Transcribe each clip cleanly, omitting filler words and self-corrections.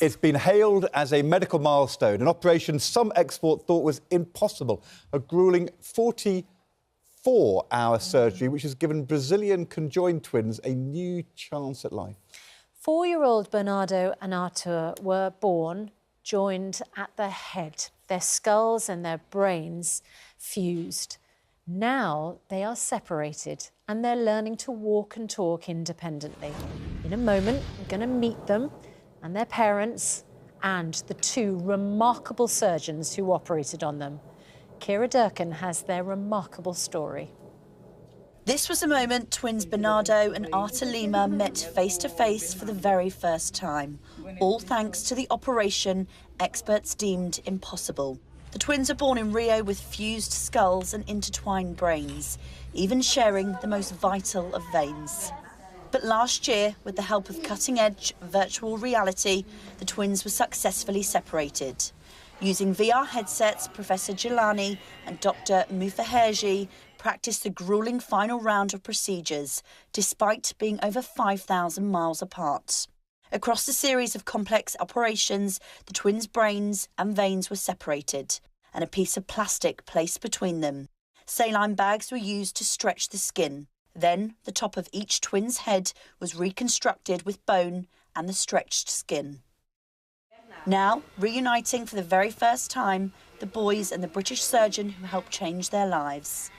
It's been hailed as a medical milestone, an operation some experts thought was impossible. A gruelling 44-hour surgery which has given Brazilian conjoined twins a new chance at life. 4-year-old Bernardo and Arthur were born joined at the head, their skulls and their brains fused. Now they are separated and they're learning to walk and talk independently. In a moment, we're going to meet them and their parents and the two remarkable surgeons who operated on them. Kira Durkin has their remarkable story. This was the moment twins Bernardo and Arthur Lima met face to face for the very first time, all thanks to the operation experts deemed impossible. The twins are born in Rio with fused skulls and intertwined brains, even sharing the most vital of veins. But last year, with the help of cutting-edge virtual reality, the twins were successfully separated. Using VR headsets, Professor Jeelani and Dr. Mufaherji practiced the gruelling final round of procedures, despite being over 5,000 miles apart. Across the series of complex operations, the twins' brains and veins were separated, and a piece of plastic placed between them. Saline bags were used to stretch the skin. Then, the top of each twin's head was reconstructed with bone and the stretched skin. Now, reuniting for the very first time, the boys and the British surgeon who helped change their lives.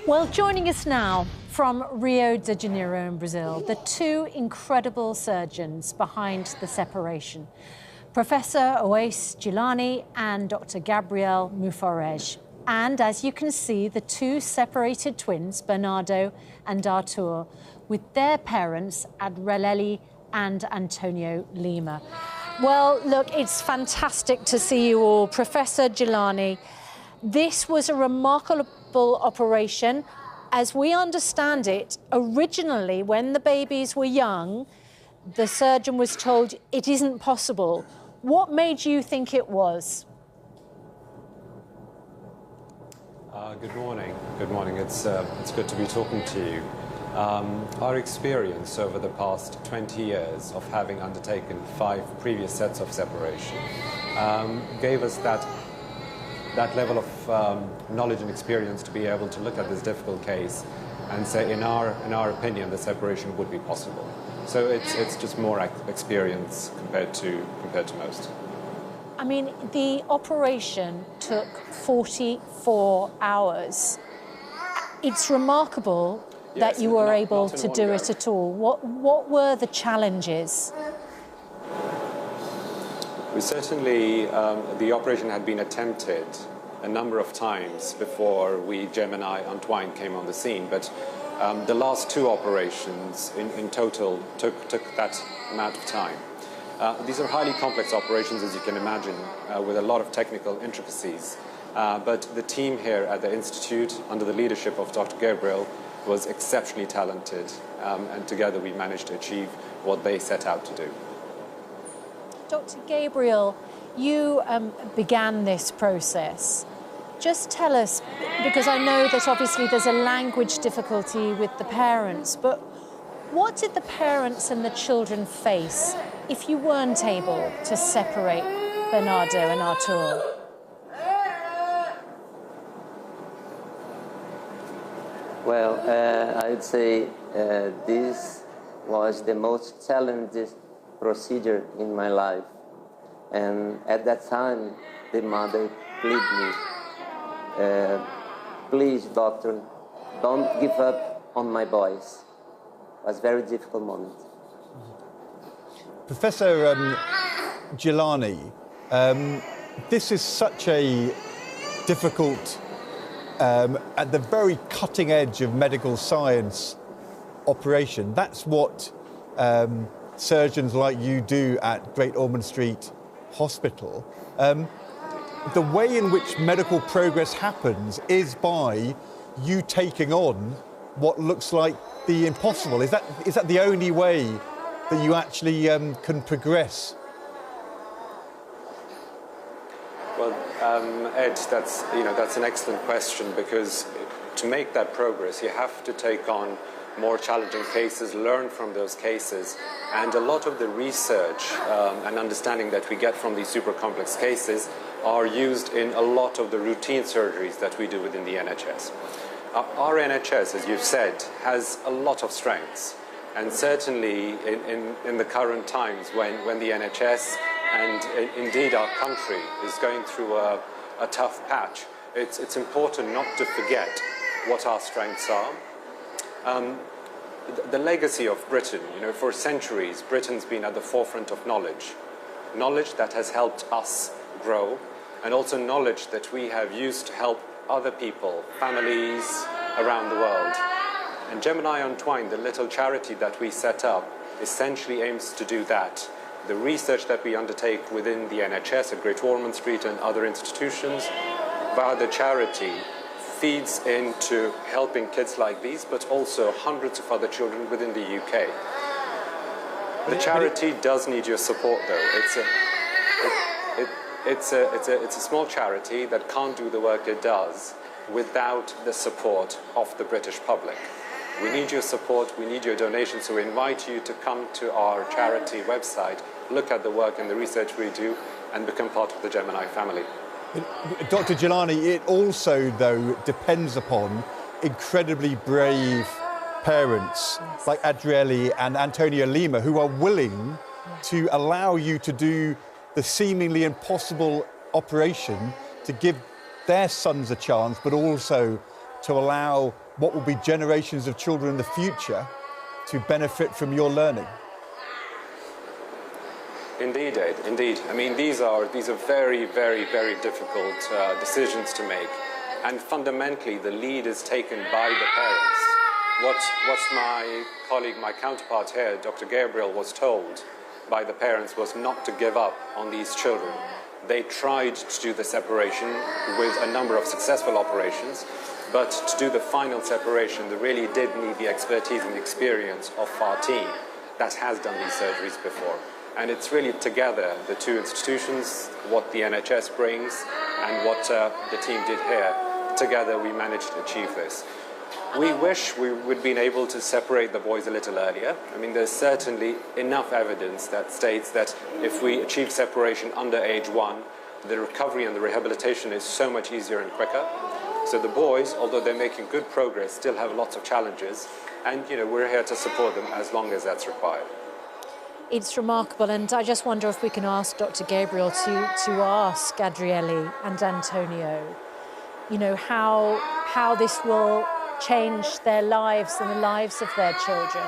Well, joining us now from Rio de Janeiro in Brazil, the two incredible surgeons behind the separation, Professor Owase Jeelani and Dr. Gabriel Mufaherji. And as you can see, the two separated twins, Bernardo and Arthur, with their parents, Adreleli and Antonio Lima. Well, look, it's fantastic to see you all. Professor Jeelani, this was a remarkable operation. As we understand it, originally, when the babies were young, the surgeon was told it isn't possible. What made you think it was? Good morning. Good morning. It's good to be talking to you. Our experience over the past 20 years of having undertaken 5 previous sets of separation gave us that level of knowledge and experience to be able to look at this difficult case and say, in our opinion, the separation would be possible. So it's just more experience compared to most. I mean, the operation took 44 hours. It's remarkable that you were able to do it at all. What were the challenges? We certainly, the operation had been attempted a number of times before Gemini Conjoined came on the scene, but the last 2 operations in total took that amount of time. These are highly complex operations, as you can imagine, with a lot of technical intricacies. But the team here at the Institute, under the leadership of Dr. Gabriel, was exceptionally talented, and together we managed to achieve what they set out to do. Dr. Gabriel, you began this process. Just tell us, because I know that obviously there's a language difficulty with the parents, but what did the parents and the children face if you weren't able to separate Bernardo and Arthur? Well, I'd say this was the most challenging procedure in my life. And at that time, the mother pleaded me, please, doctor, don't give up on my boys. It was a very difficult moment. Professor Jeelani, this is such a difficult, at the very cutting edge of medical science operation. That's what surgeons like you do at Great Ormond Street Hospital. The way in which medical progress happens is by you taking on what looks like the impossible. Is that the only way that you actually can progress? Well, Ed, that's an excellent question, because to make that progress, you have to take on more challenging cases, learn from those cases. And a lot of the research and understanding that we get from these super complex cases are used in a lot of the routine surgeries that we do within the NHS. Our NHS, as you've said, has a lot of strengths. And certainly in the current times when the NHS and indeed our country is going through a tough patch, it's important not to forget what our strengths are. The legacy of Britain, for centuries, Britain's been at the forefront of knowledge that has helped us grow, and also knowledge that we have used to help other people, families around the world. And Gemini Untwined, the little charity that we set up, essentially aims to do that. The research that we undertake within the NHS at Great Ormond Street and other institutions via the charity feeds into helping kids like these, but also hundreds of other children within the UK. The charity does need your support, though. It's a small charity that can't do the work it does without the support of the British public. We need your support, we need your donations, so we invite you to come to our charity website, look at the work and the research we do, and become part of the Gemini family. Dr. Jeelani, it also, though, depends upon incredibly brave parents like Adriele and Antonia Lima, who are willing to allow you to do the seemingly impossible operation to give their sons a chance, but also to allow what will be generations of children in the future to benefit from your learning. Indeed, Ed, indeed. I mean, these are very, very, very difficult decisions to make, and fundamentally the lead is taken by the parents. What my colleague, my counterpart here, Dr. Gabriel, was told by the parents was not to give up on these children. They tried to do the separation with a number of successful operations, but to do the final separation, they really did need the expertise and experience of our team that has done these surgeries before. And it's really together, the two institutions, what the NHS brings and what the team did here, together we managed to achieve this. We wish we would have been able to separate the boys a little earlier. I mean, there's certainly enough evidence that states that if we achieve separation under age 1, the recovery and the rehabilitation is so much easier and quicker. So the boys, although they're making good progress, still have lots of challenges. And, we're here to support them as long as that's required. It's remarkable, and I just wonder if we can ask Dr. Gabriel to ask Adriele and Antonio, how this will change their lives and the lives of their children.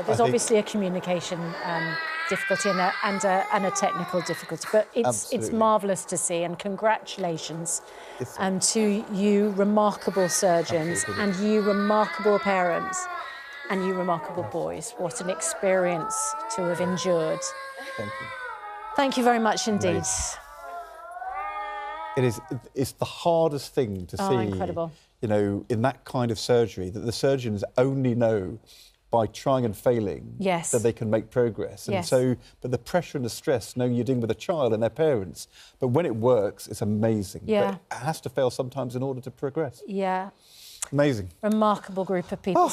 There's obviously a communication difficulty and a technical difficulty, but it's marvellous to see, and congratulations to you remarkable surgeons and you remarkable parents and you remarkable boys. What an experience to have endured. Thank you. Thank you very much indeed. It's the hardest thing to see, incredible. In that kind of surgery, that the surgeons only know by trying and failing that they can make progress. And but the pressure and the stress, knowing you're dealing with a child and their parents, but when it works, it's amazing. Yeah. But it has to fail sometimes in order to progress. Yeah. Amazing. Remarkable group of people.